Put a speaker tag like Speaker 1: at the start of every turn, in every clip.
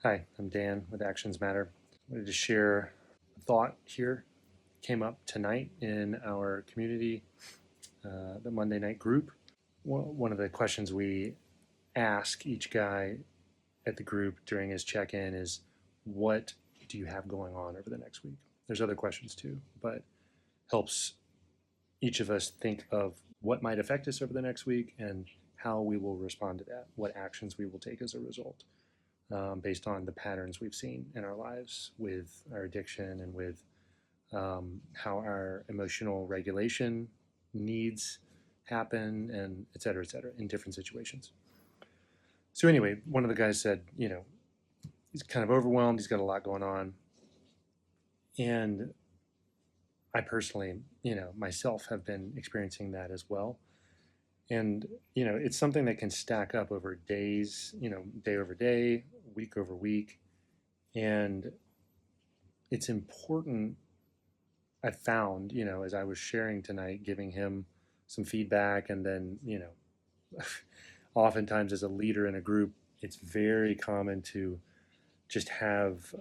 Speaker 1: Hi, I'm Dan with Actions Matter. I wanted to share a thought here. Came up tonight in our community, the Monday night group. One of the questions we ask each guy at the group during his check in is, what do you have going on over the next week? There's other questions too, but helps each of us think of what might affect us over the next week and how we will respond to that, what actions we will take as a result. Based on the patterns we've seen in our lives with our addiction and with how our emotional regulation needs happen, and et cetera, in different situations. So, anyway, one of the guys said, he's kind of overwhelmed, he's got a lot going on. And I personally, myself have been experiencing that as well. And, it's something that can stack up over days, day over day, week over week. And it's important, I found, as I was sharing tonight, giving him some feedback, and then, oftentimes as a leader in a group, it's very common to just have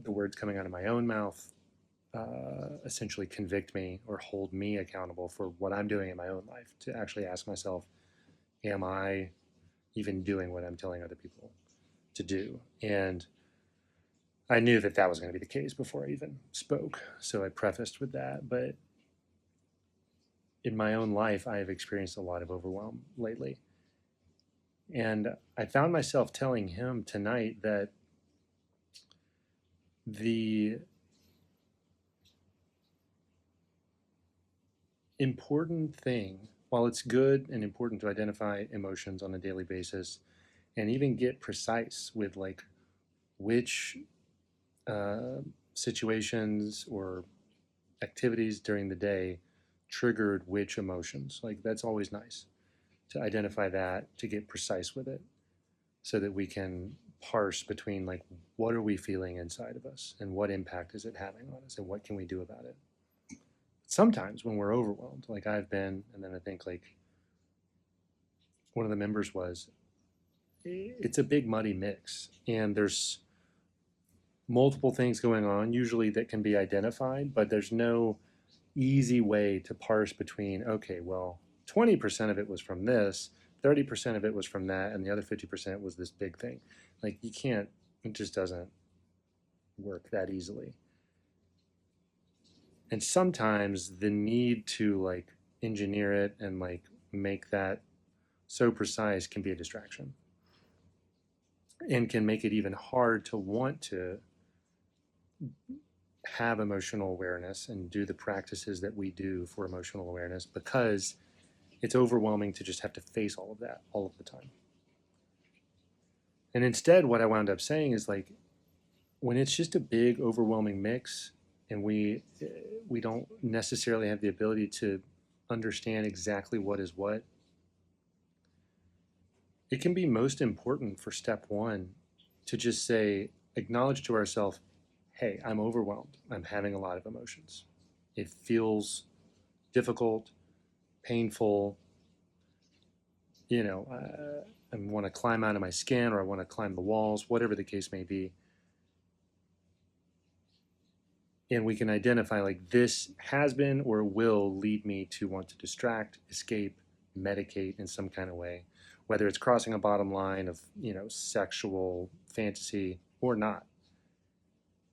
Speaker 1: the words coming out of my own mouth essentially convict me or hold me accountable for what I'm doing in my own life, to actually ask myself, am I even doing what I'm telling other people to do? And I knew that that was going to be the case before I even spoke, so I prefaced with that. But in my own life, I have experienced a lot of overwhelm lately. And I found myself telling him tonight that the important thing, while it's good and important to identify emotions on a daily basis and even get precise with like which situations or activities during the day triggered which emotions, like that's always nice to identify that, to get precise with it so that we can parse between like what are we feeling inside of us and what impact is it having on us and what can we do about it. Sometimes when we're overwhelmed, like I've been, and then I think like one of the members was, it's a big muddy mix and there's multiple things going on usually that can be identified, but there's no easy way to parse between, okay, well, 20% of it was from this, 30% of it was from that, and the other 50% was this big thing. Like you can't, it just doesn't work that easily. And sometimes the need to like engineer it and like make that so precise can be a distraction and can make it even hard to want to have emotional awareness and do the practices that we do for emotional awareness, because it's overwhelming to just have to face all of that all of the time. And instead, what I wound up saying is like, when it's just a big, overwhelming mix, and we don't necessarily have the ability to understand exactly what is what, it can be most important for step one to just say, acknowledge to ourselves, hey, I'm overwhelmed. I'm having a lot of emotions. It feels difficult, painful, I want to climb out of my skin, or I want to climb the walls, whatever the case may be. And we can identify like this has been or will lead me to want to distract, escape, medicate in some kind of way, whether it's crossing a bottom line of, sexual fantasy or not.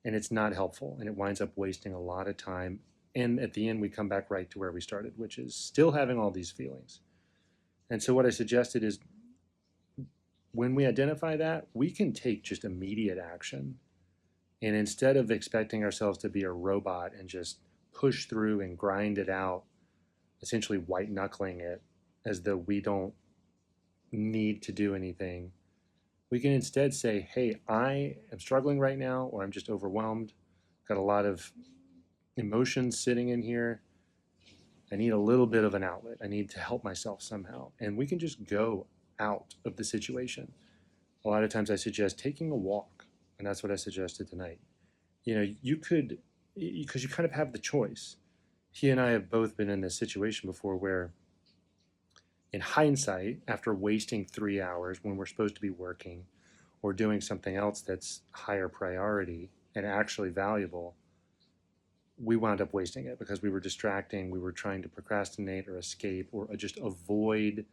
Speaker 1: And it's not helpful, and it winds up wasting a lot of time. And at the end, we come back right to where we started, which is still having all these feelings. And so what I suggested is, when we identify that, we can take just immediate action. And instead of expecting ourselves to be a robot and just push through and grind it out, essentially white-knuckling it as though we don't need to do anything, we can instead say, hey, I am struggling right now, or I'm just overwhelmed, got a lot of emotions sitting in here. I need a little bit of an outlet. I need to help myself somehow. And we can just go out of the situation. A lot of times I suggest taking a walk, and that's what I suggested tonight. You could, because you kind of have the choice. He and I have both been in this situation before where, in hindsight, after wasting 3 hours when we're supposed to be working, or doing something else that's higher priority and actually valuable, we wound up wasting it because we were distracting, we were trying to procrastinate or escape or just avoid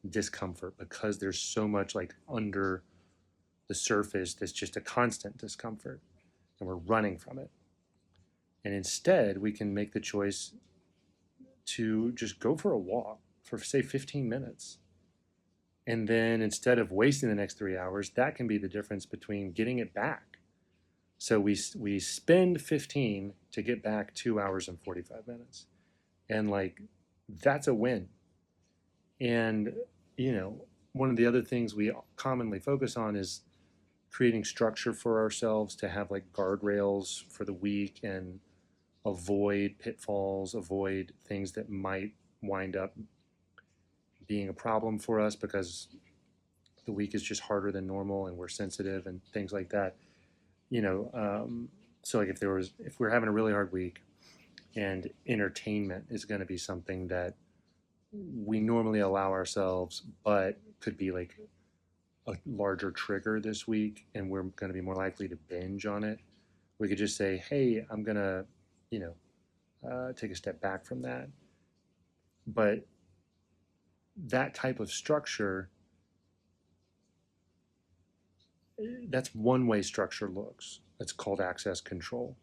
Speaker 1: discomfort because there's so much like under the surface that's just a constant discomfort and we're running from it. And instead, we can make the choice to just go for a walk for, say, 15 minutes. And then instead of wasting the next 3 hours, that can be the difference between getting it back. So we spend 15 to get back 2 hours and 45 minutes. And like, that's a win. And, one of the other things we commonly focus on is creating structure for ourselves to have like guardrails for the week and avoid pitfalls, avoid things that might wind up being a problem for us because the week is just harder than normal and we're sensitive and things like that. So like if we're having a really hard week and entertainment is going to be something that we normally allow ourselves, but could be like a larger trigger this week and we're going to be more likely to binge on it, we could just say, hey, I'm going to, take a step back from that. But that type of structure, that's one way structure looks. It's called access control.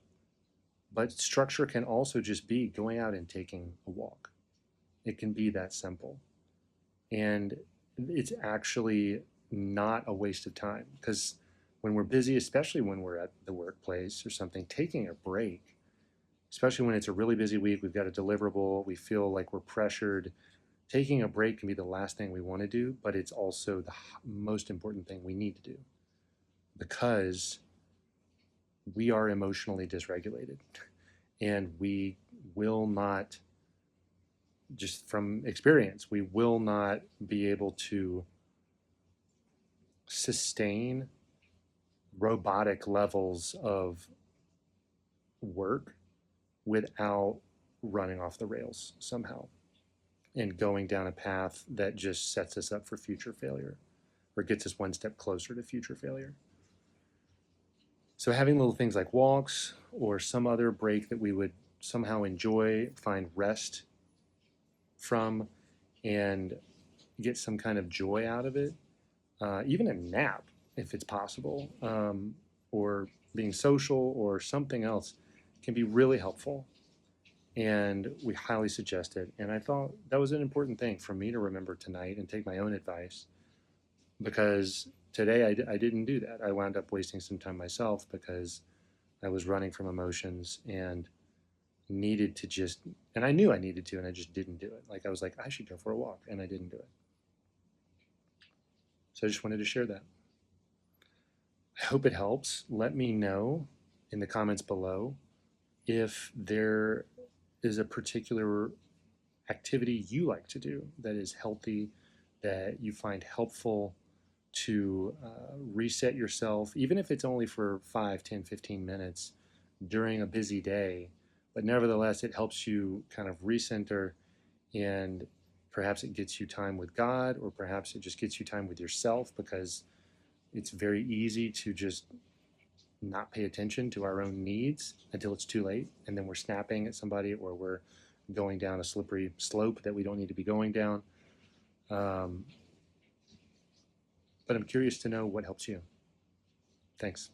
Speaker 1: But structure can also just be going out and taking a walk. It can be that simple. And it's actually not a waste of time because when we're busy, especially when we're at the workplace or something, taking a break, especially when it's a really busy week, we've got a deliverable, we feel like we're pressured. Taking a break can be the last thing we want to do, but it's also the most important thing we need to do because we are emotionally dysregulated and we will not, just from experience, we will not be able to sustain robotic levels of work without running off the rails somehow and going down a path that just sets us up for future failure or gets us one step closer to future failure. So having little things like walks or some other break that we would somehow enjoy, find rest from, and get some kind of joy out of it, even a nap if it's possible, or being social or something else can be really helpful. And we highly suggest it. And I thought that was an important thing for me to remember tonight and take my own advice because today I didn't do that. I wound up wasting some time myself because I was running from emotions and needed to just, and I knew I needed to, and I just didn't do it. Like I was like, I should go for a walk, and I didn't do it. So I just wanted to share that. I hope it helps. Let me know in the comments below if there is a particular activity you like to do that is healthy, that you find helpful to reset yourself, even if it's only for 5, 10, 15 minutes during a busy day. But nevertheless, it helps you kind of recenter, and perhaps it gets you time with God, or perhaps it just gets you time with yourself because it's very easy to just not pay attention to our own needs until it's too late, and then we're snapping at somebody or we're going down a slippery slope that we don't need to be going down. But I'm curious to know what helps you. Thanks.